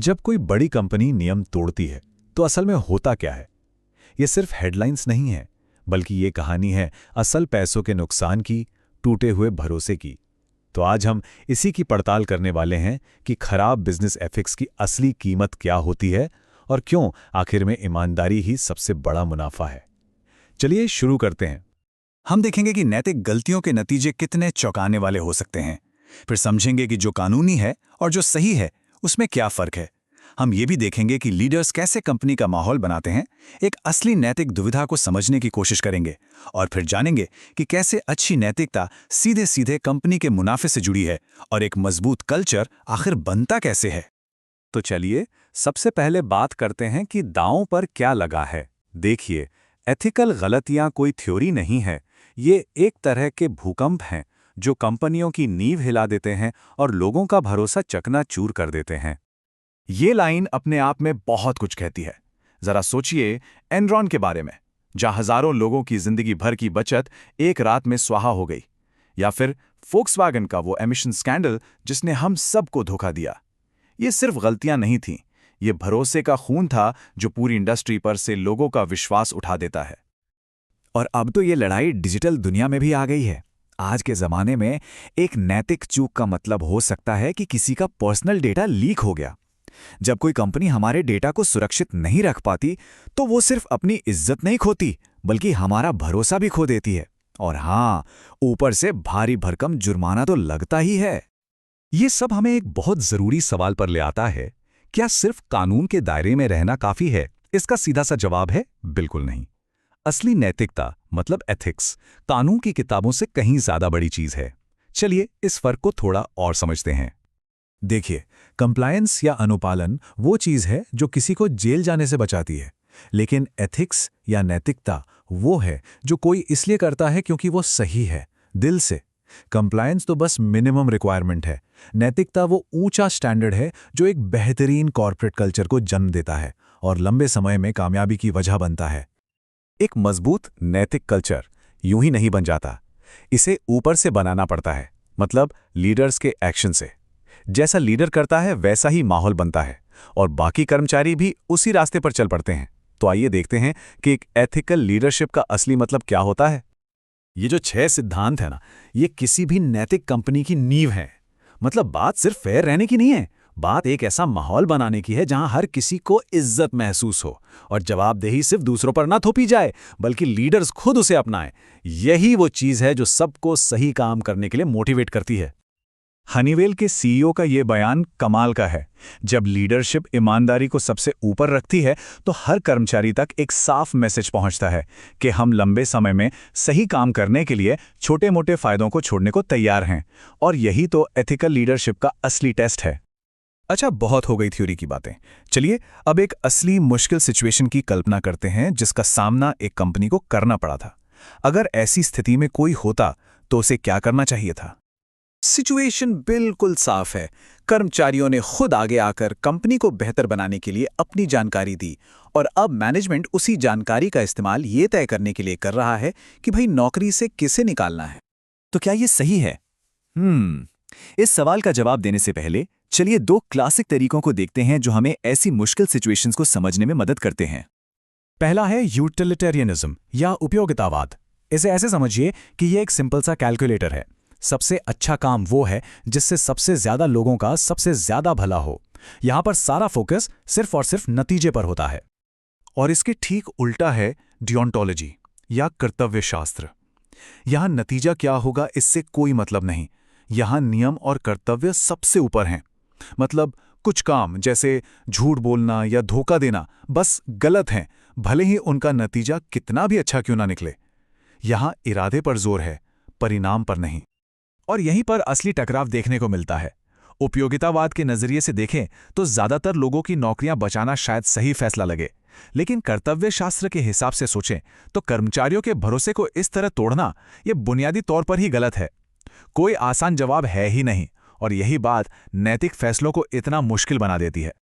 जब कोई बड़ी कंपनी नियम तोड़ती है तो असल में होता क्या है? ये सिर्फ हेडलाइंस नहीं है, बल्कि ये कहानी है असल पैसों के नुकसान की, टूटे हुए भरोसे की। तो आज हम इसी की पड़ताल करने वाले हैं कि खराब बिजनेस एथिक्स की असली कीमत क्या होती है और क्यों आखिर में ईमानदारी ही सबसे बड़ा मुनाफा है। चलिए शुरू करते हैं। हम देखेंगे कि नैतिक गलतियों के नतीजे कितने चौंकाने वाले हो सकते हैं। फिर समझेंगे कि जो कानूनी है और जो सही है उसमें क्या फर्क है। हम ये भी देखेंगे कि लीडर्स कैसे कंपनी का माहौल बनाते हैं। एक असली नैतिक दुविधा को समझने की कोशिश करेंगे और फिर जानेंगे कि कैसे अच्छी नैतिकता सीधे सीधे कंपनी के मुनाफे से जुड़ी है और एक मजबूत कल्चर आखिर बनता कैसे है। तो चलिए सबसे पहले बात करते हैं कि दांव पर क्या लगा है। देखिए, एथिकल गलतियां कोई थ्योरी नहीं है, ये एक तरह के भूकंप हैं जो कंपनियों की नींव हिला देते हैं और लोगों का भरोसा चकनाचूर कर देते हैं। ये लाइन अपने आप में बहुत कुछ कहती है। जरा सोचिए एनरॉन के बारे में, जहां हजारों लोगों की जिंदगी भर की बचत एक रात में स्वाहा हो गई, या फिर फोक्सवैगन का वो एमिशन स्कैंडल जिसने हम सबको धोखा दिया। ये सिर्फ गलतियां नहीं थीं, ये भरोसे का खून था जो पूरी इंडस्ट्री पर से लोगों का विश्वास उठा देता है। और अब तो ये लड़ाई डिजिटल दुनिया में भी आ गई है। आज के जमाने में एक नैतिक चूक का मतलब हो सकता है कि किसी का पर्सनल डेटा लीक हो गया। जब कोई कंपनी हमारे डेटा को सुरक्षित नहीं रख पाती तो वो सिर्फ अपनी इज्जत नहीं खोती, बल्कि हमारा भरोसा भी खो देती है। और हाँ, ऊपर से भारी भरकम जुर्माना तो लगता ही है। ये सब हमें एक बहुत जरूरी सवाल पर ले आता है, क्या सिर्फ कानून के दायरे में रहना काफी है? इसका सीधा सा जवाब है बिल्कुल नहीं। असली नैतिकता मतलब एथिक्स कानून की किताबों से कहीं ज्यादा बड़ी चीज है। चलिए इस फर्क को थोड़ा और समझते हैं। देखिए, कंप्लायंस या अनुपालन वो चीज है जो किसी को जेल जाने से बचाती है, लेकिन एथिक्स या नैतिकता वो है जो कोई इसलिए करता है क्योंकि वो सही है, दिल से। कंप्लायंस तो बस मिनिमम रिक्वायरमेंट है, नैतिकता वो ऊंचा स्टैंडर्ड है जो एक बेहतरीन कॉर्पोरेट कल्चर को जन्म देता है और लंबे समय में कामयाबी की वजह बनता है। एक मजबूत नैतिक कल्चर यूं ही नहीं बन जाता, इसे ऊपर से बनाना पड़ता है, मतलब लीडर्स के एक्शन से। जैसा लीडर करता है वैसा ही माहौल बनता है और बाकी कर्मचारी भी उसी रास्ते पर चल पड़ते हैं। तो आइए देखते हैं कि एक एथिकल लीडरशिप का असली मतलब क्या होता है। ये जो 6 सिद्धांत है ना, ये किसी भी नैतिक कंपनी की नींव है। मतलब बात सिर्फ फेयर रहने की नहीं है, बात एक ऐसा माहौल बनाने की है जहां हर किसी को इज्जत महसूस हो और जवाबदेही सिर्फ दूसरों पर ना थोपी जाए, बल्कि लीडर्स खुद उसे अपनाएं। यही वो चीज है जो सबको सही काम करने के लिए मोटिवेट करती है। हनीवेल के सीईओ का ये बयान कमाल का है। जब लीडरशिप ईमानदारी को सबसे ऊपर रखती है तो हर कर्मचारी तक एक साफ मैसेज पहुंचता है कि हम लंबे समय में सही काम करने के लिए छोटे-मोटे फायदों को छोड़ने को तैयार हैं। और यही तो एथिकल लीडरशिप का असली टेस्ट है। अच्छा, बहुत हो गई थ्योरी की बातें। चलिए अब एक असली मुश्किल सिचुएशन की कल्पना करते हैं जिसका सामना एक कंपनी को करना पड़ा था। अगर ऐसी स्थिति में कोई होता तो उसे क्या करना चाहिए था? सिचुएशन बिल्कुल साफ है। कर्मचारियों ने खुद आगे आकर कंपनी को बेहतर बनाने के लिए अपनी जानकारी दी और अब मैनेजमेंट उसी जानकारी का इस्तेमाल ये तय करने के लिए कर रहा है कि भाई नौकरी से किसे निकालना है। तो क्या ये सही है? इस सवाल का जवाब देने से पहले चलिए 2 क्लासिक तरीकों को देखते हैं जो हमें ऐसी मुश्किल सिचुएशंस को समझने में मदद करते हैं। पहला है यूटिलिटेरियनिज्म या उपयोगितावाद। इसे ऐसे समझिए कि ये एक सिंपल सा कैलकुलेटर है। सबसे अच्छा काम वो है जिससे सबसे ज्यादा लोगों का सबसे ज्यादा भला हो। यहां पर सारा फोकस सिर्फ और सिर्फ नतीजे पर होता है। और इसके ठीक उल्टा है डियोंटोलॉजी या कर्तव्य शास्त्र। यहां नतीजा क्या होगा इससे कोई मतलब नहीं, यहां नियम और कर्तव्य सबसे ऊपर हैं। मतलब कुछ काम जैसे झूठ बोलना या धोखा देना बस गलत हैं, भले ही उनका नतीजा कितना भी अच्छा क्यों ना निकले। यहां इरादे पर जोर है, परिणाम पर नहीं। और यहीं पर असली टकराव देखने को मिलता है। उपयोगितावाद के नजरिए से देखें तो ज्यादातर लोगों की नौकरियां बचाना शायद सही फैसला लगे, लेकिन कर्तव्य शास्त्र के हिसाब से सोचें तो कर्मचारियों के भरोसे को इस तरह तोड़ना यह बुनियादी तौर पर ही गलत है। कोई आसान जवाब है ही नहीं और यही बात नैतिक फैसलों को इतना मुश्किल बना देती है।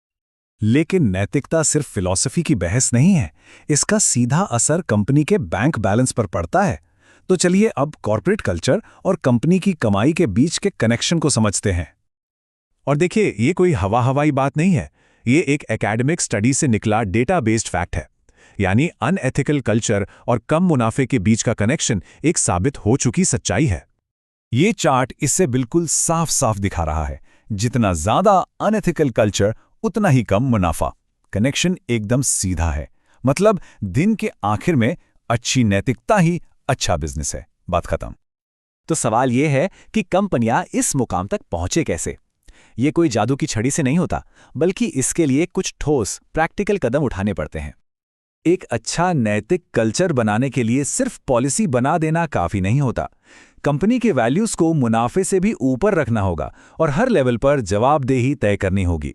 लेकिन नैतिकता सिर्फ फिलॉसफी की बहस नहीं है, इसका सीधा असर कंपनी के बैंक बैलेंस पर पड़ता है। तो चलिए अब कॉर्पोरेट कल्चर और कंपनी की कमाई के बीच के कनेक्शन को समझते हैं। और देखिए, ये कोई हवाई बात नहीं है, ये एक एकेडमिक स्टडी से निकला डेटा बेस्ड फैक्ट है। यानी अनएथिकल कल्चर और कम मुनाफे के बीच का कनेक्शन एक साबित हो चुकी सच्चाई है। ये चार्ट इससे बिल्कुल साफ साफ दिखा रहा है। जितना ज्यादा अनएथिकल कल्चर उतना ही कम मुनाफा। कनेक्शन एकदम सीधा है। मतलब दिन के आखिर में अच्छी नैतिकता ही अच्छा बिजनेस है। बात खत्म। तो सवाल ये है कि कंपनियां इस मुकाम तक पहुंचे कैसे? ये कोई जादू की छड़ी से नहीं होता, बल्कि इसके लिए कुछ ठोस प्रैक्टिकल कदम उठाने पड़ते हैं। एक अच्छा नैतिक कल्चर बनाने के लिए सिर्फ पॉलिसी बना देना काफी नहीं होता। कंपनी के वैल्यूज को मुनाफे से भी ऊपर रखना होगा और हर लेवल पर जवाबदेही तय करनी होगी।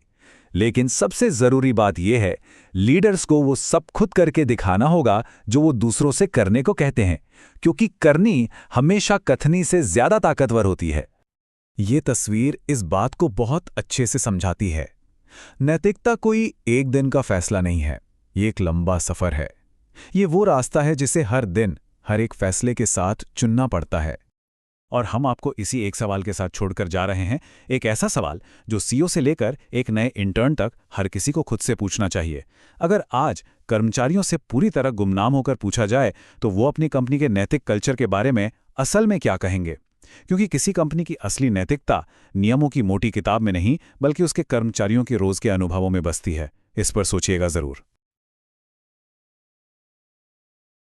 लेकिन सबसे जरूरी बात यह है, लीडर्स को वो सब खुद करके दिखाना होगा जो वो दूसरों से करने को कहते हैं, क्योंकि करनी हमेशा कथनी से ज्यादा ताकतवर होती है। ये तस्वीर इस बात को बहुत अच्छे से समझाती है। नैतिकता कोई एक दिन का फैसला नहीं है, ये एक लंबा सफर है। ये वो रास्ता है जिसे हर दिन, हर एक फैसले के साथ चुनना पड़ता है। और हम आपको इसी एक सवाल के साथ छोड़कर जा रहे हैं, एक ऐसा सवाल जो सीईओ से लेकर एक नए इंटर्न तक हर किसी को खुद से पूछना चाहिए। अगर आज कर्मचारियों से पूरी तरह गुमनाम होकर पूछा जाए तो वो अपनी कंपनी के नैतिक कल्चर के बारे में असल में क्या कहेंगे? क्योंकि किसी कंपनी की असली नैतिकता नियमों की मोटी किताब में नहीं, बल्कि उसके कर्मचारियों के रोज के अनुभवों में बसती है। इस पर सोचिएगा जरूर।